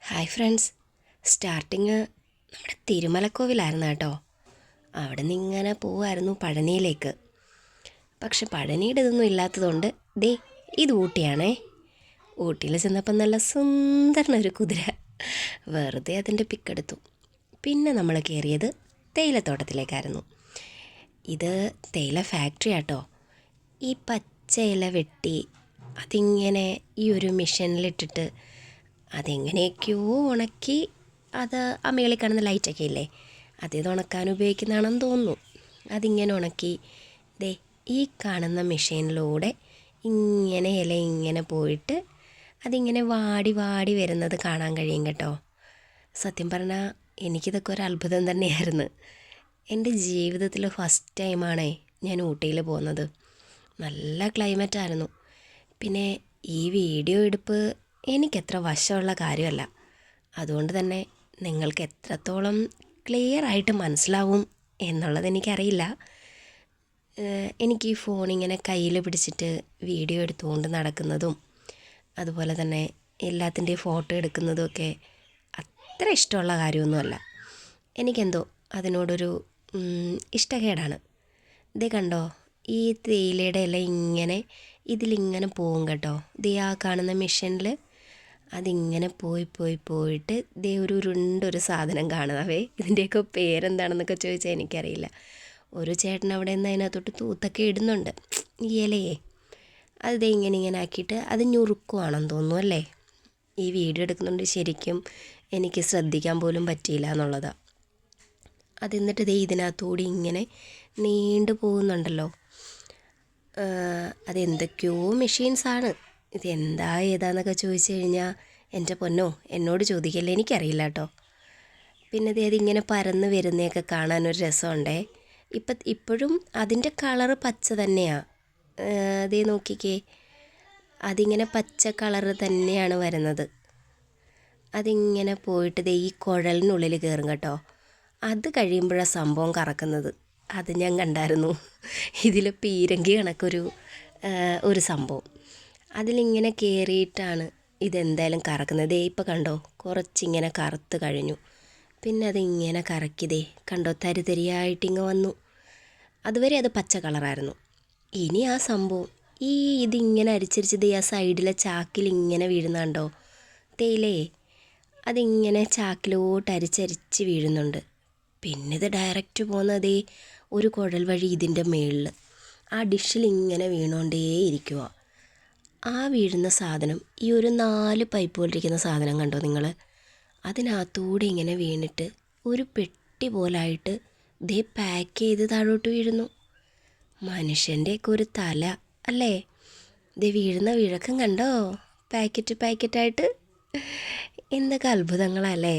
Hi friends. Starting നമ്മുടെ തിരുമലക്കോവിലായിരുന്നു കേട്ടോ. അവിടെ നിന്ന് ഇങ്ങനെ പോവായിരുന്നു പഴനിയിലേക്ക്. പക്ഷെ പഴനിയുടെ ഇതൊന്നും ഇല്ലാത്തതുകൊണ്ട് ഇത് ഊട്ടിയാണേ. ഊട്ടിയിൽ ചെന്നപ്പം നല്ല സുന്ദരനൊരു കുതിര. വെറുതെ അതിൻ്റെ പിക്കെടുത്തു. പിന്നെ നമ്മൾ കയറിയത് തേയിലത്തോട്ടത്തിലേക്കായിരുന്നു. ഇത് തേയില ഫാക്ടറി ആട്ടോ. ഈ പച്ച ഇല വെട്ടി അതിങ്ങനെ ഈ ഒരു മെഷീനിലിട്ടിട്ട് അതെങ്ങനെയൊക്കെയോ ഉണക്കി അത് ആ മേളിൽ കാണുന്ന ലൈറ്റൊക്കെ ഇല്ലേ, അതിത് ഉണക്കാൻ ഉപയോഗിക്കുന്നതാണെന്ന് തോന്നുന്നു. അതിങ്ങനെ ഉണക്കി ഈ കാണുന്ന മെഷീനിലൂടെ ഇങ്ങനെ ഇല ഇങ്ങനെ പോയിട്ട് അതിങ്ങനെ വാടി വാടി വരുന്നത് കാണാൻ കഴിയും കേട്ടോ. സത്യം പറഞ്ഞാൽ എനിക്കിതൊക്കെ ഒരു അത്ഭുതം തന്നെയായിരുന്നു. എൻ്റെ ജീവിതത്തിൽ ഫസ്റ്റ് ടൈമാണേ ഞാൻ ഊട്ടിയിൽ പോകുന്നത്. നല്ല ക്ലൈമറ്റായിരുന്നു. പിന്നെ ഈ വീഡിയോ എടുപ്പ് എനിക്കത്ര വശമുള്ള കാര്യമല്ല. അതുകൊണ്ട് തന്നെ നിങ്ങൾക്ക് എത്രത്തോളം ക്ലിയർ ആയിട്ട് മനസ്സിലാവും എന്നുള്ളത് എനിക്കറിയില്ല. എനിക്ക് ഈ ഫോണിങ്ങനെ കയ്യിൽ പിടിച്ചിട്ട് വീഡിയോ എടുത്തുകൊണ്ട് നടക്കുന്നതും അതുപോലെ തന്നെ എല്ലാത്തിൻ്റെയും ഫോട്ടോ എടുക്കുന്നതുമൊക്കെ അത്ര ഇഷ്ടമുള്ള കാര്യമൊന്നുമല്ല. എനിക്കെന്തോ അതിനോടൊരു ഇഷ്ടക്കേടാണ്. കണ്ടോ, ഈ തേയിലയുടെ ഇല ഇങ്ങനെ ഇതിലിങ്ങനെ പോവും കേട്ടോ. ആ കാണുന്ന മെഷീനിൽ അതിങ്ങനെ പോയിട്ട് ഒരു ഉരുണ്ടൊരു സാധനം കാണാവേ. ഇതിൻ്റെയൊക്കെ പേരെന്താണെന്നൊക്കെ ചോദിച്ചാൽ എനിക്കറിയില്ല. ഒരു ചേട്ടൻ അവിടെ നിന്ന് അതിനകത്തോട്ട് തൂത്തൊക്കെ ഇടുന്നുണ്ട് ഈ ഇലയെ. അത് ഇങ്ങനെ ആക്കിയിട്ട് അത് ഞുറുക്കുവാണെന്ന് തോന്നുന്നു അല്ലേ. ഈ വീഡിയോ എടുക്കുന്നുണ്ട്, ശരിക്കും എനിക്ക് ശ്രദ്ധിക്കാൻ പോലും പറ്റിയില്ല എന്നുള്ളതാണ്. അതെന്നിട്ട് ഇതിനകത്തൂടി ഇങ്ങനെ നീണ്ടു പോകുന്നുണ്ടല്ലോ. അതെന്തൊക്കെയോ മെഷീൻസാണ്. ഇതെന്താ ഏതാന്നൊക്കെ ചോദിച്ചു കഴിഞ്ഞാൽ എൻ്റെ പൊന്നോ എന്നോട് ചോദിക്കല്ലേ, എനിക്കറിയില്ല കേട്ടോ. പിന്നെ അതിങ്ങനെ പരന്ന് വരുന്നതൊക്കെ കാണാനൊരു രസമുണ്ടേ. ഇപ്പോഴും അതിൻ്റെ കളറ് പച്ച തന്നെയാണ്. നോക്കിക്കേ, അതിങ്ങനെ പച്ച കളറ് തന്നെയാണ് വരുന്നത്. അതിങ്ങനെ പോയിട്ട് ഈ കുഴലിനുള്ളിൽ കയറും കേട്ടോ. അത് കഴിയുമ്പോഴാണ് സംഭവം കറക്കുന്നത്. അത് ഞാൻ കണ്ടായിരുന്നു. ഇതിൽ പീരങ്കി കണക്കൊരു സംഭവം അതിലിങ്ങനെ കയറിയിട്ടാണ് ഇതെന്തായാലും കറക്കുന്നത്. ഇപ്പോൾ കണ്ടോ, കുറച്ചിങ്ങനെ കറുത്ത് കഴിഞ്ഞു. പിന്നെ അതിങ്ങനെ കറക്കിയതേ കണ്ടോ, തരിതരിയായിട്ടിങ്ങ് വന്നു. അതുവരെ അത് പച്ച കളറായിരുന്നു. ഇനി ആ സംഭവം ഇതിങ്ങനെ അരിച്ചരിച്ചത് ആ സൈഡിലെ ചാക്കിൽ ഇങ്ങനെ വീഴുന്നുണ്ടോ തേയിലേ, അതിങ്ങനെ ചാക്കിലോട്ട് അരിച്ചരിച്ച് വീഴുന്നുണ്ട്. പിന്നെ ഇത് ഡയറക്റ്റ് പോകുന്നതേ ഒരു കുഴൽ വഴി ഇതിൻ്റെ മുകളിൽ ആ ഡിഷിൽ ഇങ്ങനെ വീണുകൊണ്ടേ ഇരിക്കുക. ആ വീഴുന്ന സാധനം ഈ ഒരു 4 പൈപ്പ് പോലിരിക്കുന്ന സാധനം കണ്ടോ നിങ്ങൾ, അതിനകത്തൂടെ ഇങ്ങനെ വീണിട്ട് ഒരു പെട്ടി പോലായിട്ട് പാക്ക് ചെയ്ത് താഴോട്ട് വീഴുന്നു. മനുഷ്യൻ്റെയൊക്കെ ഒരു തല അല്ലേ. വീഴുന്ന വീഴക്കം കണ്ടോ, പാക്കറ്റായിട്ട്. എന്തൊക്കെ അത്ഭുതങ്ങളല്ലേ.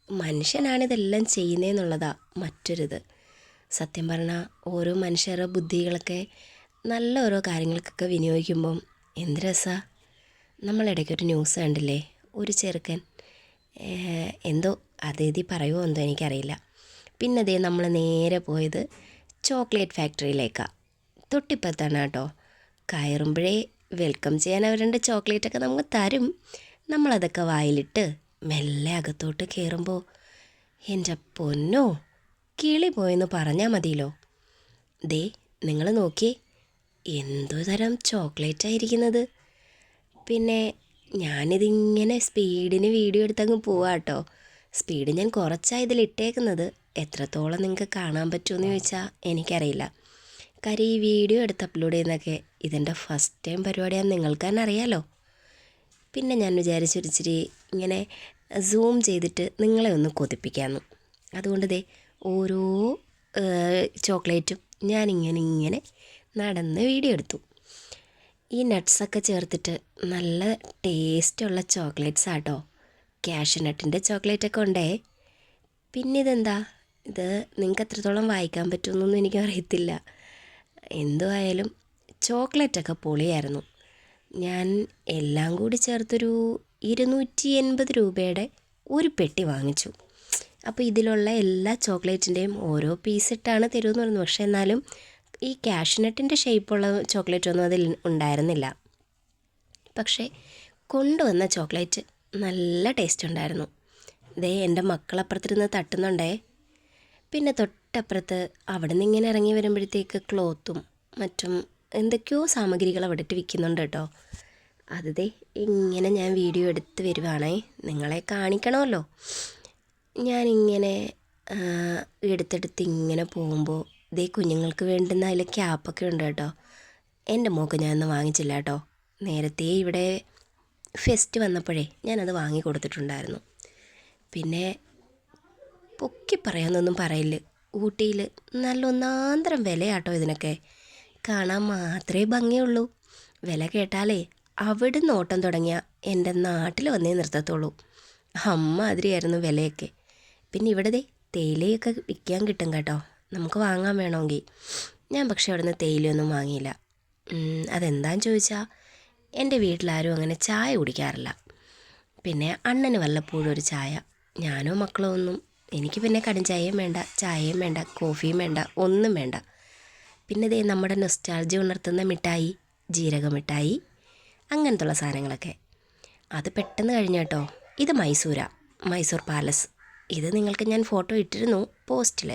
മനുഷ്യനാണിതെല്ലാം ചെയ്യുന്നതെന്നുള്ളതാണ് മറ്റൊരിത്. സത്യം പറഞ്ഞാൽ ഓരോ മനുഷ്യരുടെ ബുദ്ധികളൊക്കെ നല്ല ഓരോ കാര്യങ്ങൾക്കൊക്കെ വിനിയോഗിക്കുമ്പം എന്ത് രസമാണ്. നമ്മളിടയ്ക്കൊരു ന്യൂസ് കണ്ടില്ലേ, ഒരു ചെറുക്കൻ എന്തോ പറയുമോ എന്തോ എനിക്കറിയില്ല. പിന്നെ നമ്മൾ നേരെ പോയത് ചോക്ലേറ്റ് ഫാക്ടറിയിലേക്കാണ്. തൊട്ടിപ്പത്താണ് കേട്ടോ. കയറുമ്പോഴേ വെൽക്കം ചെയ്യാൻ അവരുടെ ചോക്ലേറ്റൊക്കെ നമുക്ക് തരും. നമ്മളതൊക്കെ വായിലിട്ട് മെല്ലെ അകത്തോട്ട് കയറുമ്പോൾ എൻ്റെ പൊന്നോ, കിളി പോയെന്ന് പറഞ്ഞാൽ മതിയല്ലോ. നിങ്ങൾ നോക്കിയേ, എന്തോ തരം ചോക്ലേറ്റായിരിക്കുന്നത്. പിന്നെ ഞാനിതിങ്ങനെ സ്പീഡിന് വീഡിയോ എടുത്തങ്ങ് പോവാം കേട്ടോ. സ്പീഡ് ഞാൻ കുറച്ചാണ് ഇതിലിട്ടേക്കുന്നത്. എത്രത്തോളം നിങ്ങൾക്ക് കാണാൻ പറ്റുമെന്ന് ചോദിച്ചാൽ എനിക്കറിയില്ല. കാര്യം ഈ വീഡിയോ എടുത്ത് അപ്ലോഡ് ചെയ്യുന്നതൊക്കെ ഇതെൻ്റെ ഫസ്റ്റ് ടൈം പരിപാടിയാണെന്ന് നിങ്ങൾക്ക് തന്നെ അറിയാമല്ലോ. പിന്നെ ഞാൻ വിചാരിച്ചൊരിച്ചിരി ഇങ്ങനെ സൂം ചെയ്തിട്ട് നിങ്ങളെ ഒന്ന് കൊതിപ്പിക്കാമെന്ന്. അതുകൊണ്ട് ഓരോ ചോക്ലേറ്റും ഞാനിങ്ങനെ നടന്ന് വീഡിയോ എടുത്തു. ഈ നട്ട്സൊക്കെ ചേർത്തിട്ട് നല്ല ടേസ്റ്റുള്ള ചോക്ലേറ്റ്സ് ആട്ടോ. ക്യാഷ്യൂ നട്ടിൻ്റെ ചോക്ലേറ്റൊക്കെ ഉണ്ടേ. പിന്നെ ഇത് നിങ്ങൾക്ക് എത്രത്തോളം വായിക്കാൻ പറ്റുമെന്നൊന്നും എനിക്കറിയത്തില്ല. എന്തോ ആയാലും ചോക്ലേറ്റൊക്കെ പൊളിയായിരുന്നു. ഞാൻ എല്ലാം കൂടി ചേർത്തൊരു 280 രൂപയുടെ ഒരു പെട്ടി വാങ്ങിച്ചു. അപ്പോൾ ഇതിലുള്ള എല്ലാ ചോക്ലേറ്റിൻ്റെയും ഓരോ പീസിട്ടാണ് തരുമെന്ന് പറഞ്ഞു. പക്ഷേ എന്നാലും ഈ ക്യാഷ്യൂ നട്ടിൻ്റെ ഷേപ്പുള്ള ചോക്ലേറ്റൊന്നും അതിൽ ഉണ്ടായിരുന്നില്ല. പക്ഷേ കൊണ്ടുവന്ന ചോക്ലേറ്റ് നല്ല ടേസ്റ്റ് ഉണ്ടായിരുന്നു. ദേ എൻ്റെ മക്കളപ്പുറത്തിരുന്ന് തട്ടുന്നുണ്ടേ. പിന്നെ തൊട്ടപ്പുറത്ത് അവിടെ നിന്ന് ഇങ്ങനെ ഇറങ്ങി വരുമ്പോഴത്തേക്ക് ക്ലോത്തും മറ്റും എന്തൊക്കെയോ സാമഗ്രികൾ അവിടെ ഇട്ട് വിൽക്കുന്നുണ്ട് കേട്ടോ. അത് ദേ ഇങ്ങനെ ഞാൻ വീഡിയോ എടുത്ത് വരുവാണേ, നിങ്ങളെ കാണിക്കണമല്ലോ. ഞാനിങ്ങനെ എടുത്തെടുത്ത് ഇങ്ങനെ പോകുമ്പോൾ ദേ കുഞ്ഞുങ്ങൾക്ക് വേണ്ടുന്ന അതിൽ ക്യാപ്പൊക്കെ ഉണ്ട് കേട്ടോ. എൻ്റെ മോൾക്ക് ഞാനൊന്നും വാങ്ങിച്ചില്ല കേട്ടോ. നേരത്തെ ഇവിടെ ഫെസ്റ്റ് വന്നപ്പോഴേ ഞാനത് വാങ്ങി കൊടുത്തിട്ടുണ്ടായിരുന്നു. പിന്നെ പൊക്കി പറയാമെന്നൊന്നും പറയില്ല, ഊട്ടിയിൽ നല്ല ഒന്നാന്തരം വിലയാട്ടോ ഇതിനൊക്കെ. കാണാൻ മാത്രമേ ഭംഗിയുള്ളൂ. വില കേട്ടാലേ അവിടുന്ന് ഓട്ടം തുടങ്ങിയ എൻ്റെ നാട്ടിൽ വന്നേ നിർത്തത്തുള്ളൂ. അമ്മാതിരിയായിരുന്നു വിലയൊക്കെ. പിന്നെ ഇവിടെ ദേ തേയിലയൊക്കെ വിൽക്കാൻ കിട്ടും കേട്ടോ, നമുക്ക് വാങ്ങാൻ വേണമെങ്കിൽ. ഞാൻ പക്ഷേ അവിടുന്ന് തേയിലയൊന്നും വാങ്ങിയില്ല. അതെന്താണെന്ന് ചോദിച്ചാൽ എൻ്റെ വീട്ടിലാരും അങ്ങനെ ചായ കുടിക്കാറില്ല. പിന്നെ അണ്ണന് വല്ലപ്പോഴും ഒരു ചായ, ഞാനോ മക്കളോ ഒന്നും. എനിക്ക് പിന്നെ കടും ചായയും വേണ്ട, ചായയും വേണ്ട, കോഫിയും വേണ്ട, ഒന്നും വേണ്ട. പിന്നെ ദേ നമ്മുടെ നൊസ്റ്റാൾജി ഉണർത്തുന്ന മിഠായി, ജീരക മിഠായി, അങ്ങനത്തുള്ള സാധനങ്ങളൊക്കെ. അത് പെട്ടെന്ന് കഴിഞ്ഞ കേട്ടോ. ഇത് മൈസൂർ പാലസ്. ഇത് നിങ്ങൾക്ക് ഞാൻ ഫോട്ടോ ഇട്ടിരുന്നു പോസ്റ്റിൽ.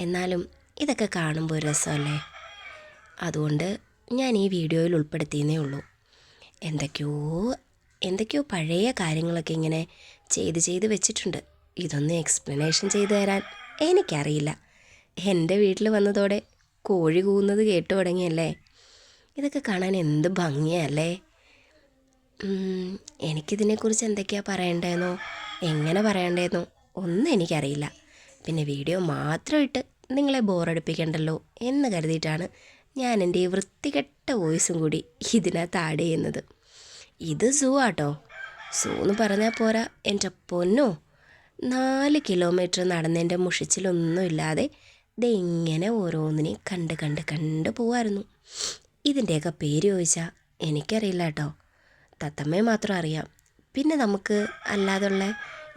എന്നാലും ഇതൊക്കെ കാണുമ്പോൾ ഒരു രസമല്ലേ, അതുകൊണ്ട് ഞാൻ ഈ വീഡിയോയിൽ ഉൾപ്പെടുത്തിയെന്നേ ഉള്ളൂ. എന്തൊക്കെയോ പഴയ കാര്യങ്ങളൊക്കെ ഇങ്ങനെ ചെയ്ത് വെച്ചിട്ടുണ്ട്. ഇതൊന്നും എക്സ്പ്ലനേഷൻ ചെയ്തു തരാൻ എനിക്കറിയില്ല. എൻ്റെ വീട്ടിൽ വന്നതോടെ കോഴി കൂവുന്നത് കേട്ടു തുടങ്ങിയല്ലേ. ഇതൊക്കെ കാണാൻ എന്ത് ഭംഗിയല്ലേ. എനിക്കിതിനെക്കുറിച്ച് എന്തൊക്കെയാണ് പറയണ്ടതെന്നോ എങ്ങനെ പറയണ്ടതെന്നോ ഒന്നും എനിക്കറിയില്ല. പിന്നെ വീഡിയോ മാത്രം ഇട്ട് നിങ്ങളെ ബോറടിപ്പിക്കണ്ടല്ലോ എന്ന് കരുതിയിട്ടാണ് ഞാൻ എൻ്റെ ഈ വൃത്തികെട്ട വോയിസും കൂടി ഇതിനകത്ത് ആഡ് ചെയ്യുന്നത്. ഇത് സൂ ആട്ടോ. സൂ എന്ന് പറഞ്ഞാൽ പോരാ, എൻ്റെ പൊന്നോ, 4 കിലോമീറ്റർ നടന്നതിൻ്റെ മുഷിച്ചിലൊന്നുമില്ലാതെ ദേ ഇങ്ങനെ ഓരോന്നിനെ കണ്ട് പോവായിരുന്നു. ഇതിൻ്റെയൊക്കെ പേര് ചോദിച്ചാൽ എനിക്കറിയില്ല കേട്ടോ, തത്തമ്മയെ മാത്രം അറിയാം. പിന്നെ നമുക്ക് അല്ലാതുള്ള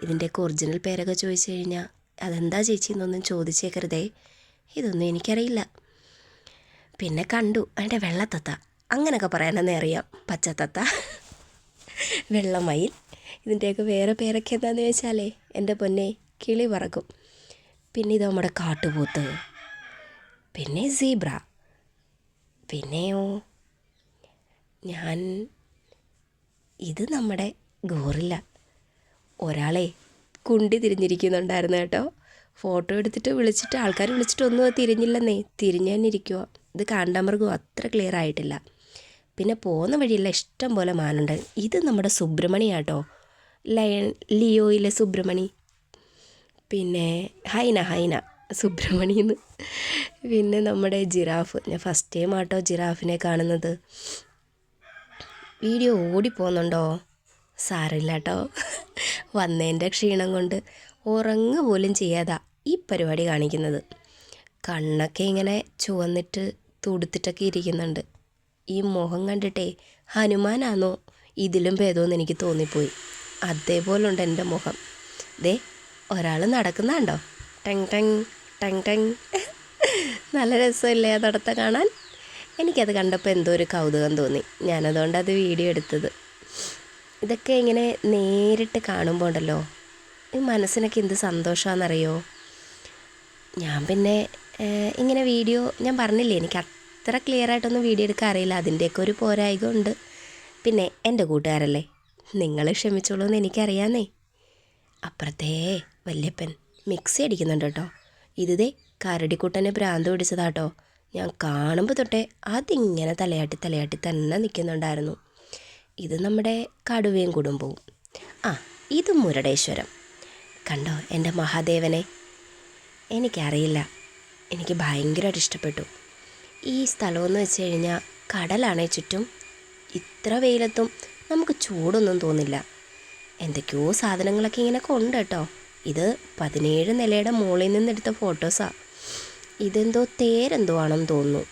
ഇതിൻ്റെയൊക്കെ ഒറിജിനൽ പേരൊക്കെ ചോദിച്ചു കഴിഞ്ഞാൽ അതെന്താ ചേച്ചി എന്നൊന്നും ചോദിച്ചേക്കരുതേ, ഇതൊന്നും എനിക്കറിയില്ല. പിന്നെ കണ്ടു അതിൻ്റെ വെള്ളത്തത്ത, അങ്ങനെയൊക്കെ പറയാനെന്നേ അറിയാം. പച്ചത്തത്ത, വെള്ളമയിൽ, ഇതിൻ്റെയൊക്കെ വേറെ പേരൊക്കെ എന്താണെന്ന് ചോദിച്ചാലേ എൻ്റെ പൊന്നെ കിളി പറക്കും. പിന്നെ ഇത് നമ്മുടെ കാട്ടുപോത്ത്, പിന്നെ സീബ്ര, പിന്നെയോ ഇത് നമ്മുടെ ഗോറില്ല. ഒരാളെ കുണ്ടി തിരിഞ്ഞിരിക്കുന്നുണ്ടായിരുന്നു കേട്ടോ. ഫോട്ടോ എടുത്തിട്ട് ആൾക്കാർ വിളിച്ചിട്ടൊന്നും തിരിഞ്ഞില്ലെന്നേ, തിരിഞ്ഞു തന്നെ ഇരിക്കുക. ഇത് കാണ്ടാമൃഗം അത്ര ക്ലിയർ ആയിട്ടില്ല. പിന്നെ പോകുന്ന വഴിയുള്ള ഇഷ്ടം പോലെ മാനുണ്ട്. ഇത് നമ്മുടെ സുബ്രഹ്മണ്യാട്ടോ, ലിയോയിലെ സുബ്രഹ്മണി. പിന്നെ ഹൈന സുബ്രഹ്മണിന്ന്. പിന്നെ നമ്മുടെ ജിറാഫ്, ഞാൻ ഫസ്റ്റ് ടൈം ആട്ടോ ജിറാഫിനെ കാണുന്നത്. വീഡിയോ ഓടിപ്പോകുന്നുണ്ടോ? സാരമില്ല കേട്ടോ, വന്നതിൻ്റെ ക്ഷീണം കൊണ്ട് ഉറങ്ങുക പോലും ചെയ്യാതാ ഈ പരിപാടി കാണിക്കുന്നത്. കണ്ണൊക്കെ ഇങ്ങനെ ചുവന്നിട്ട് തുടുത്തിട്ടൊക്കെ ഇരിക്കുന്നുണ്ട്. ഈ മുഖം കണ്ടിട്ടേ ഹനുമാനാണോ ഇതിലും ഭേദമെന്ന് എനിക്ക് തോന്നിപ്പോയി. അതേപോലുണ്ട് എൻ്റെ മുഖം. ദേ ഒരാൾ നടക്കുന്നുണ്ടോ, ടങ് ടങ് ടങ് ടങ്. നല്ല രസമല്ലേ ആ നടത്തം കാണാൻ? എനിക്കത് കണ്ടപ്പോൾ എന്തോ ഒരു കൗതുകം തോന്നി, ഞാനതുകൊണ്ട് അത് വീഡിയോ എടുത്തത്. ഇതൊക്കെ ഇങ്ങനെ നേരിട്ട് കാണുമ്പോൾ ഉണ്ടല്ലോ, ഈ മനസ്സിനൊക്കെ എന്ത് സന്തോഷമാണെന്നറിയോ. ഞാൻ പിന്നെ ഇങ്ങനെ വീഡിയോ, ഞാൻ പറഞ്ഞില്ലേ എനിക്ക് അത്ര ക്ലിയർ ആയിട്ടൊന്നും വീഡിയോ എടുക്കാൻ അറിയില്ല, അതിൻ്റെയൊക്കെ ഒരു പോരായ്മ ഉണ്ട്. പിന്നെ എൻ്റെ കൂട്ടുകാരല്ലേ, നിങ്ങൾ ക്ഷമിച്ചോളൂ എന്ന് എനിക്കറിയാന്നേ. അപ്പുറത്തേ വല്യപ്പൻ മിക്സി അടിക്കുന്നുണ്ട് കേട്ടോ. ഇതേ കരടിക്കുട്ടനെ ഭ്രാന്ത് പിടിച്ചതാട്ടോ. ഞാൻ കാണുമ്പോൾ തൊട്ടേ അതിങ്ങനെ തലയാട്ടി തന്നെ നിൽക്കുന്നുണ്ടായിരുന്നു. ഇത് നമ്മുടെ കടുവയും കുടുംബവും. ഇത് മുരടേശ്വരം. കണ്ടോ എൻ്റെ മഹാദേവനെ? എനിക്കറിയില്ല, എനിക്ക് ഭയങ്കരമായിട്ട് ഇഷ്ടപ്പെട്ടു. ഈ സ്ഥലമെന്ന് വെച്ച് കഴിഞ്ഞാൽ കടലാണേ ചുറ്റും. ഇത്ര വെയിലത്തും നമുക്ക് ചൂടൊന്നും തോന്നില്ല. എന്തൊക്കെയോ സാധനങ്ങളൊക്കെ ഇങ്ങനെ കൊണ്ട് കേട്ടോ. ഇത് 17 നിലയുടെ മുകളിൽ നിന്നെടുത്ത ഫോട്ടോസാണ്. ഇതെന്തോ തേരെന്തോ ആണെന്ന് തോന്നുന്നു.